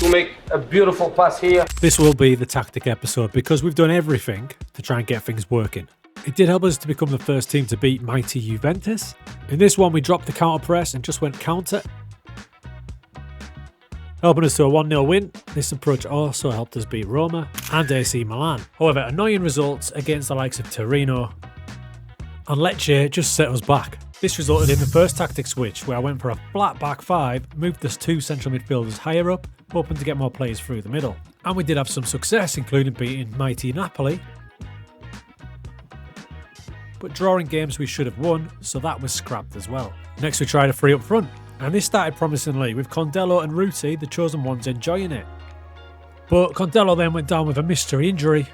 to make a beautiful pass here. This will be the tactic episode because we've done everything to try and get things working. It did help us to become the first team to beat mighty Juventus. In this one, we dropped the counter press and just went counter, helping us to a 1-0 win. This approach also helped us beat Roma and AC Milan. However, annoying results against the likes of Torino and Lecce just set us back. This resulted in the first tactic switch where I went for a flat back five, moved us 2 central midfielders higher up, hoping to get more players through the middle. And we did have some success, including beating mighty Napoli, but drawing games we should have won, so that was scrapped as well. Next we tried a free up front, and this started promisingly with Condello and Ruti, the chosen ones, enjoying it. But Condello then went down with a mystery injury,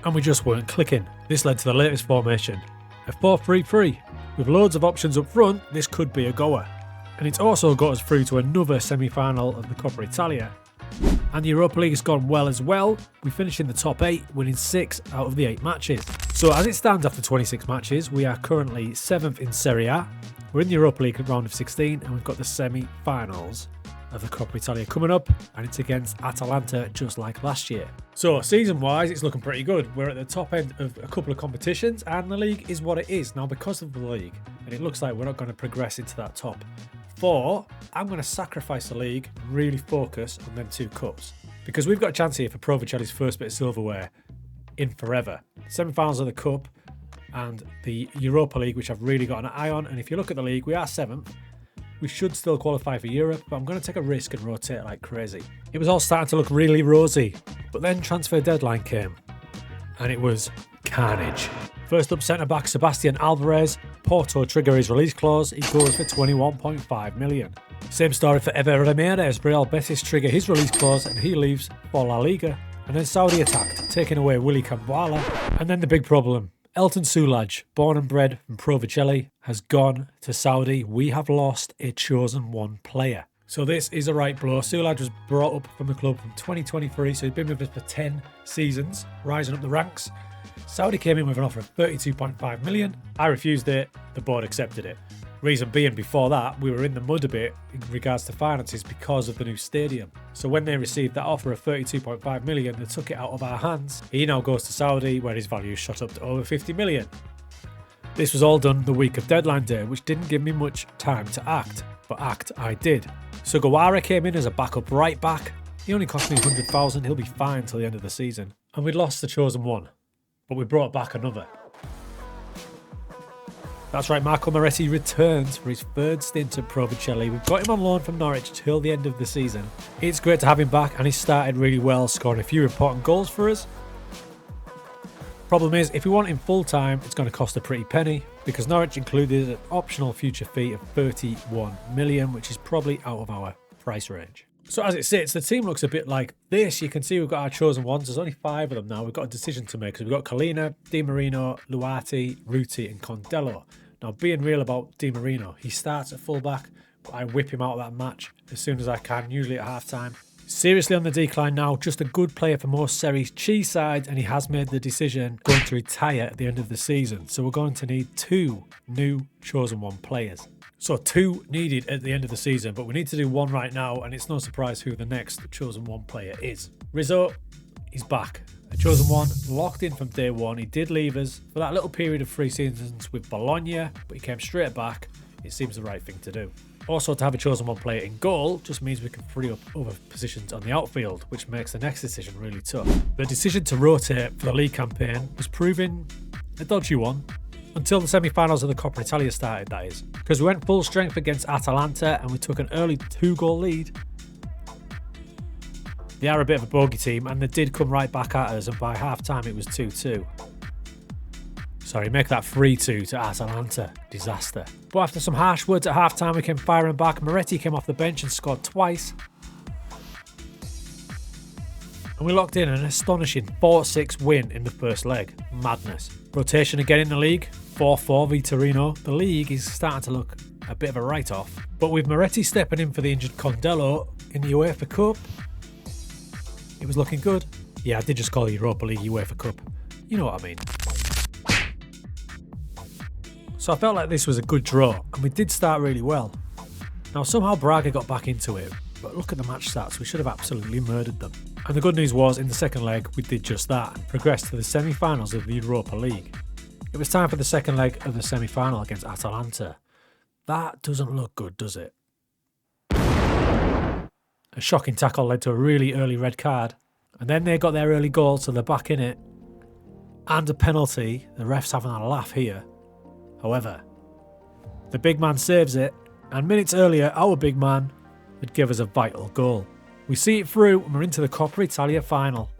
and we just weren't clicking. This led to the latest formation, a 4-3-3. With loads of options up front, this could be a goer. And it's also got us through to another semi-final of the Coppa Italia. And the Europa League has gone well as well. We finished in the top 8, winning 6 out of the 8 matches. So as it stands after 26 matches, we are currently 7th in Serie A. We're in the Europa League round of 16 and we've got the semi-finals of the Coppa Italia coming up, and it's against Atalanta just like last year. So season-wise, it's looking pretty good. We're at the top end of a couple of competitions and the league is what it is. Now because of the league, and it looks like we're not going to progress into that top 4, I'm going to sacrifice the league and really focus on them 2 cups. Because we've got a chance here for Provercelli's first bit of silverware in forever. Semi-finals of the cup and the Europa League, which I've really got an eye on. And if you look at the league, we are 7th. We should still qualify for Europe, but I'm going to take a risk and rotate like crazy. It was all starting to look really rosy, but then transfer deadline came, and it was carnage. First up, centre-back Sebastian Alvarez. Porto trigger his release clause. He goes for 21.5 million. Same story for Ever Ramirez. Real Betis trigger his release clause, and he leaves for La Liga. And then Saudi attacked, taking away Willy Camboala. And then the big problem. Elton Sulaj, born and bred from Provercelli, has gone to Saudi. We have lost a chosen one player. So this is a right blow. Sulaj was brought up from the club from 2023, so he's been with us for 10 seasons, rising up the ranks. Saudi came in with an offer of 32.5 million. I refused it, the board accepted it. Reason being, before that, we were in the mud a bit in regards to finances because of the new stadium. So when they received that offer of 32.5 million, they took it out of our hands. He now goes to Saudi, where his value shot up to over 50 million. This was all done the week of deadline day, which didn't give me much time to act, but act I did. Sugawara came in as a backup right back. He only cost me 100,000, he'll be fine till the end of the season. And we'd lost the chosen one, but we brought back another. That's right, Marco Moretti returns for his 3rd stint at Provercelli. We've got him on loan from Norwich till the end of the season. It's great to have him back, and he started really well, scoring a few important goals for us. Problem is, if we want him full-time, it's going to cost a pretty penny, because Norwich included an optional future fee of 31 million, which is probably out of our price range. So as it sits, the team looks a bit like this. You can see we've got our chosen ones. There's only 5 of them now. We've got a decision to make. So we've got Collina, Di Marino, Luati, Ruti and Condello. Now, being real about Di Marino, he starts at fullback, but I whip him out of that match as soon as I can, usually at half-time. Seriously on the decline now, just a good player for most Serie C sides, and he has made the decision going to retire at the end of the season. So we're going to need 2 new chosen one players. So 2 needed at the end of the season, but we need to do 1 right now, and it's no surprise who the next chosen one player is. Rizzo is back. A chosen one, locked in from day 1. He did leave us for that little period of 3 seasons with Bologna, but he came straight back. It seems the right thing to do. Also, to have a chosen one player in goal just means we can free up other positions on the outfield, which makes the next decision really tough. The decision to rotate for the league campaign was proving a dodgy one, until the semi-finals of the Coppa Italia started, that is. Because we went full strength against Atalanta and we took an early 2-goal lead. They are a bit of a bogey team, and they did come right back at us, and by half-time it was 2-2. Sorry, make that 3-2 to Atalanta. Disaster. But after some harsh words at half-time, we came firing back. Moretti came off the bench and scored twice. And we locked in an astonishing 4-6 win in the first leg. Madness. Rotation again in the league. 4-4 v Torino. The league is starting to look a bit of a write-off. But with Moretti stepping in for the injured Condello in the UEFA Cup, it was looking good. Yeah, I did just call it Europa League UEFA Cup. You know what I mean. So I felt like this was a good draw, and we did start really well. Now somehow Braga got back into it, but look at the match stats. We should have absolutely murdered them. And the good news was, in the second leg, we did just that and progressed to the semi-finals of the Europa League. It was time for the second leg of the semi-final against Atalanta. That doesn't look good, does it? A shocking tackle led to a really early red card, and then they got their early goal, so they're back in it. And a penalty. The ref's having a laugh here. However, the big man saves it, and minutes earlier, our big man would give us a vital goal. We see it through, and we're into the Coppa Italia final.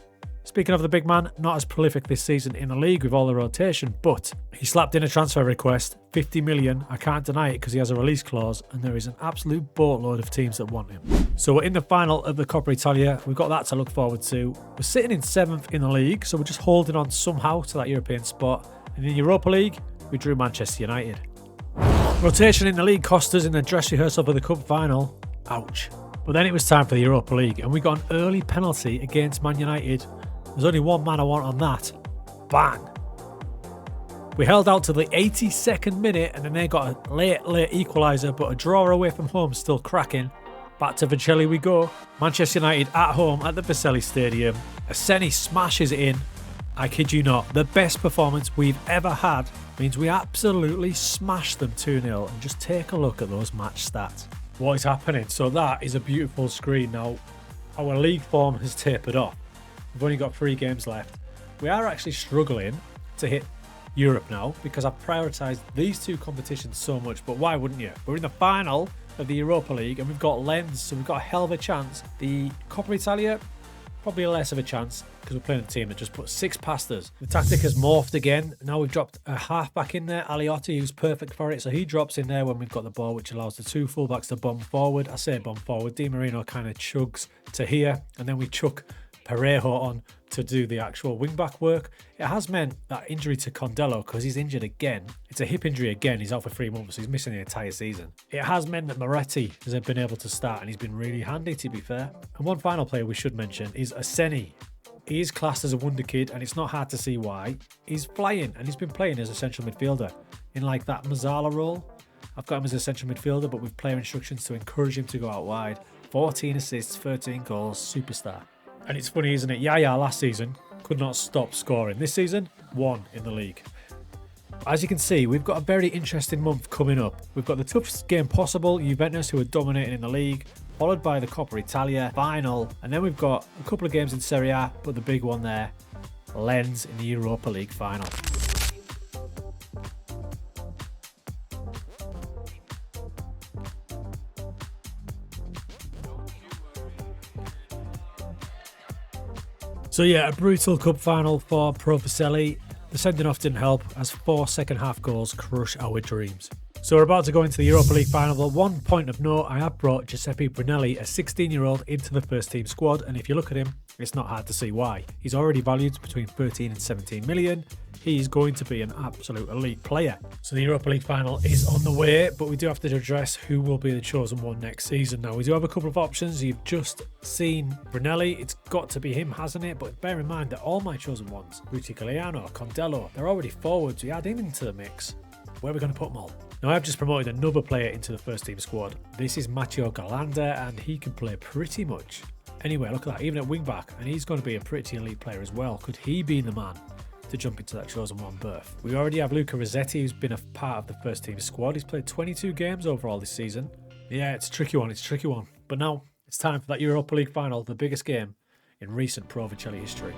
Speaking of the big man, not as prolific this season in the league with all the rotation, but he slapped in a transfer request, 50 million. I can't deny it because he has a release clause, and there is an absolute boatload of teams that want him. So we're in the final of the Coppa Italia. We've got that to look forward to. We're sitting in 7th in the league, so we're just holding on somehow to that European spot. And in the Europa League, we drew Manchester United. Rotation in the league cost us in the dress rehearsal for the cup final. Ouch. But then it was time for the Europa League, and we got an early penalty against Man United. There's only one man I want on that. Bang! We held out to the 82nd minute, and then they got a late equaliser, but a draw away from home still cracking. Back to Vercelli we go. Manchester United at home at the Vercelli Stadium. Asseni smashes it in. I kid you not, the best performance we've ever had means we absolutely smashed them 2-0. And just take a look at those match stats. What is happening? So that is a beautiful screen. Now, our league form has tapered off. We've only got 3 games left. We are actually struggling to hit Europe now because I've prioritised these 2 competitions so much, but why wouldn't you? We're in the final of the Europa League and we've got Lens, so we've got a hell of a chance. The Coppa Italia, probably less of a chance because we're playing a team that just put 6 past us. The tactic has morphed again. Now we've dropped a half-back in there, Aliotti, who's perfect for it, so he drops in there when we've got the ball, which allows the 2 fullbacks to bomb forward. I say bomb forward. Di Marino kind of chugs to here, and then we chuck Parejo on to do the actual wing-back work. It has meant that injury to Condello, because he's injured again. It's a hip injury again. He's out for 3 months. So he's missing the entire season. It has meant that Moretti has been able to start, and he's been really handy, to be fair. And one final player we should mention is Asseni. He is classed as a wonder kid, and it's not hard to see why. He's flying, and he's been playing as a central midfielder in like that Mazzala role. I've got him as a central midfielder, but with player instructions to encourage him to go out wide. 14 assists, 13 goals, superstar. And it's funny, isn't it? Yaya last season could not stop scoring. This season, 1 in the league. As you can see, we've got a very interesting month coming up. We've got the toughest game possible, Juventus, who are dominating in the league, followed by the Coppa Italia final, and then we've got a couple of games in Serie A, but the big one there, Lens in the Europa League final. So yeah, a brutal cup final for Pro Vercelli. The sending off didn't help as 4 second half goals crush our dreams. So we're about to go into the Europa League final, but one point of note, I have brought Giuseppe Brunelli, a 16-year-old, into the first team squad, and if you look at him, it's not hard to see why. He's already valued between 13 and 17 million. He's going to be an absolute elite player. So the Europa League final is on the way, but we do have to address who will be the chosen one next season. Now, we do have a couple of options. You've just seen Brunelli. It's got to be him, hasn't it? But bear in mind that all my chosen ones, Ruticaliano, Condello, they're already forwards. We add him into the mix. Where are we going to put them all? Now, I've just promoted another player into the first team squad. This is Matteo Galanda, and he can play pretty much anywhere. Look at that, even at wing back, and he's going to be a pretty elite player as well. Could he be the man to jump into that chosen one berth? We already have Luca Rossetti, who's been a part of the first team squad. He's played 22 games overall this season. Yeah, it's a tricky one. But now it's time for that Europa League final, the biggest game in recent Pro Vercelli history.